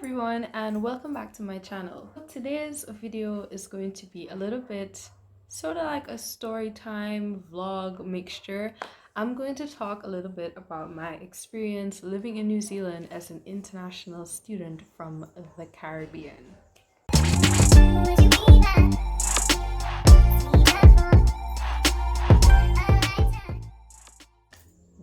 everyone, and welcome back to my channel. Today's video is going to be a little bit sort of like a story time vlog mixture. I'm going to talk a little bit about my experience living in New Zealand as an international student from the Caribbean.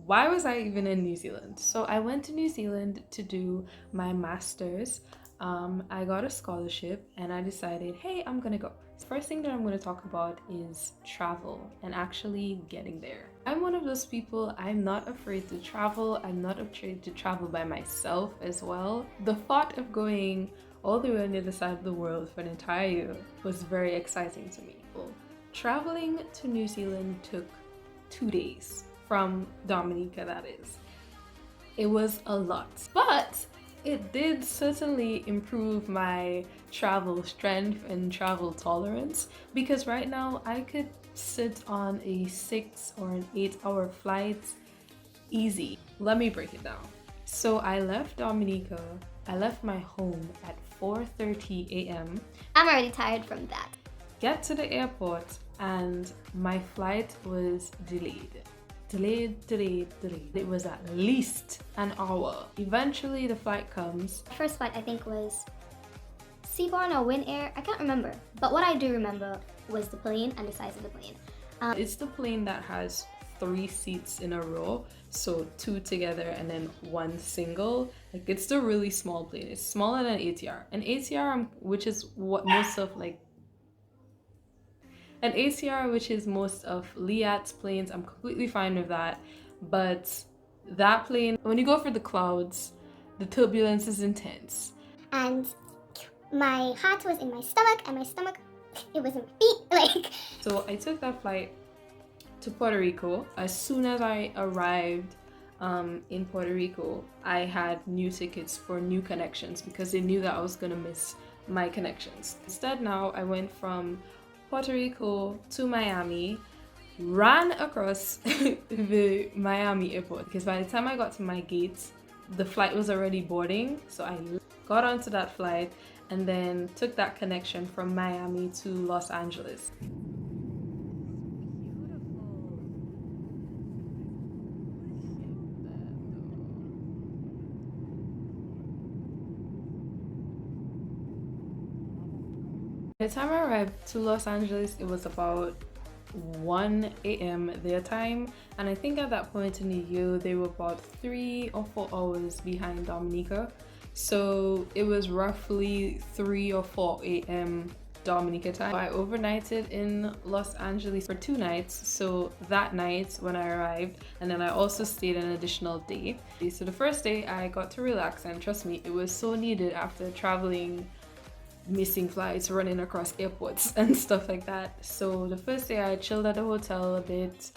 Why was I even in New Zealand? So I went to New Zealand to do my master's. I got a scholarship and I decided, hey, I'm gonna go. First thing that I'm gonna talk about is travel and actually getting there. I'm one of those people, I'm not afraid to travel. I'm not afraid to travel by myself as well. The thought of going all the way on the other side of the world for an entire year was very exciting to me. Traveling to New Zealand took 2 days. From Dominica, that is. It was a lot, but it did certainly improve my travel strength and travel tolerance, because right now I could sit on a 6 or an 8-hour flight easy. Let me break it down. So I left Dominica, I left my home at 4:30 a.m. I'm already tired from that. Get to the airport and my flight was delayed. Delayed. It was at least an hour. Eventually the flight comes. The first flight I think was Seaborne or Win Air, I can't remember. But what I do remember was the plane and the size of the plane. It's the plane that has 3 seats in a row, so 2 together and then 1 single. Like, it's the really small plane. It's smaller than ATR. An ATR, which is what most of An ATR, which is most of Liat's planes, I'm completely fine with that. But that plane, when you go for the clouds, the turbulence is intense. And my heart was in my stomach, and my stomach, it was in my feet, So I took that flight to Puerto Rico. As soon as I arrived in Puerto Rico, I had new tickets for new connections because they knew that I was gonna miss my connections. Instead, now I went from Puerto Rico to Miami, ran across the Miami airport because by the time I got to my gates, the flight was already boarding. So I got onto that flight and then took that connection from Miami to Los Angeles. By the time I arrived to Los Angeles, it was about 1 a.m. their time, and I think at that point in the year they were about 3 or 4 hours behind Dominica, so it was roughly 3 or 4 a.m. Dominica time. I overnighted in Los Angeles for 2 nights, so that night when I arrived, and then I also stayed an additional day. So the first day I got to relax, and trust me, it was so needed after traveling, missing flights, running across airports and stuff like that. So the first day I chilled at the hotel a bit,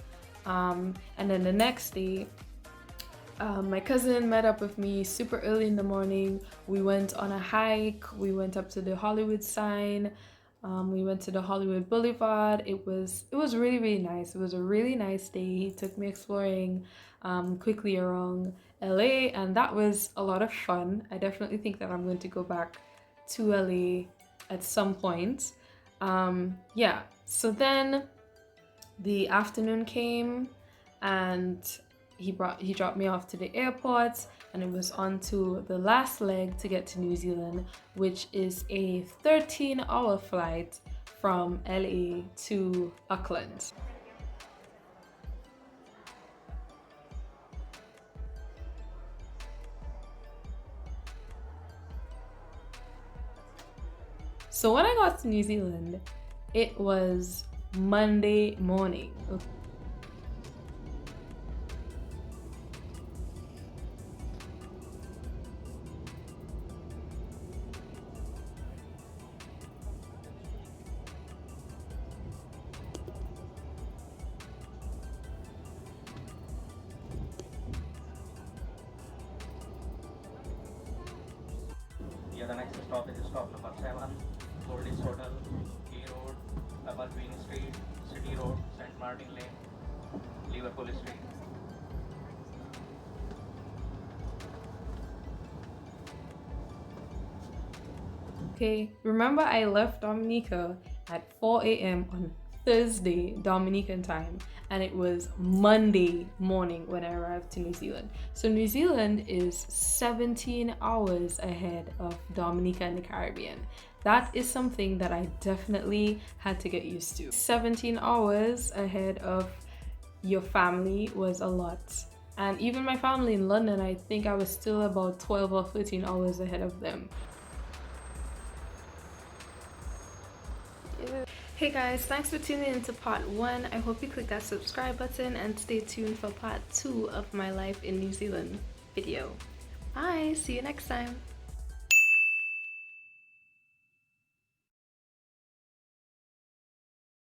and then the next day my cousin met up with me super early in the morning. We went on a hike, we went up to the Hollywood sign, we went to the Hollywood Boulevard. It was really nice. It was a really nice day. He took me exploring quickly around LA, and that was a lot of fun. I definitely think that I'm going to go back to LA at some point. Yeah, so then the afternoon came and he dropped me off to the airport, and it was on to the last leg to get to New Zealand, which is a 13-hour flight from LA to Auckland. So when I got to New Zealand, it was Monday morning. Yeah, the next stop is stop number 7, Goldie's Hotel, Key Road, Upper Queen Street, City Road, St. Martin Lane, Liverpool Street. Okay, remember I left Dominica at 4 a.m. on Thursday Dominican time, and it was Monday morning when I arrived to New Zealand. So New Zealand is 17 hours ahead of Dominica and the Caribbean. That is something that I definitely had to get used to. 17 hours ahead of your family was a lot. And even my family in London, I think I was still about 12 or 13 hours ahead of them. Hey guys, thanks for tuning into part 1. I hope you click that subscribe button and stay tuned for part 2 of my life in New Zealand video. Bye, see you next time.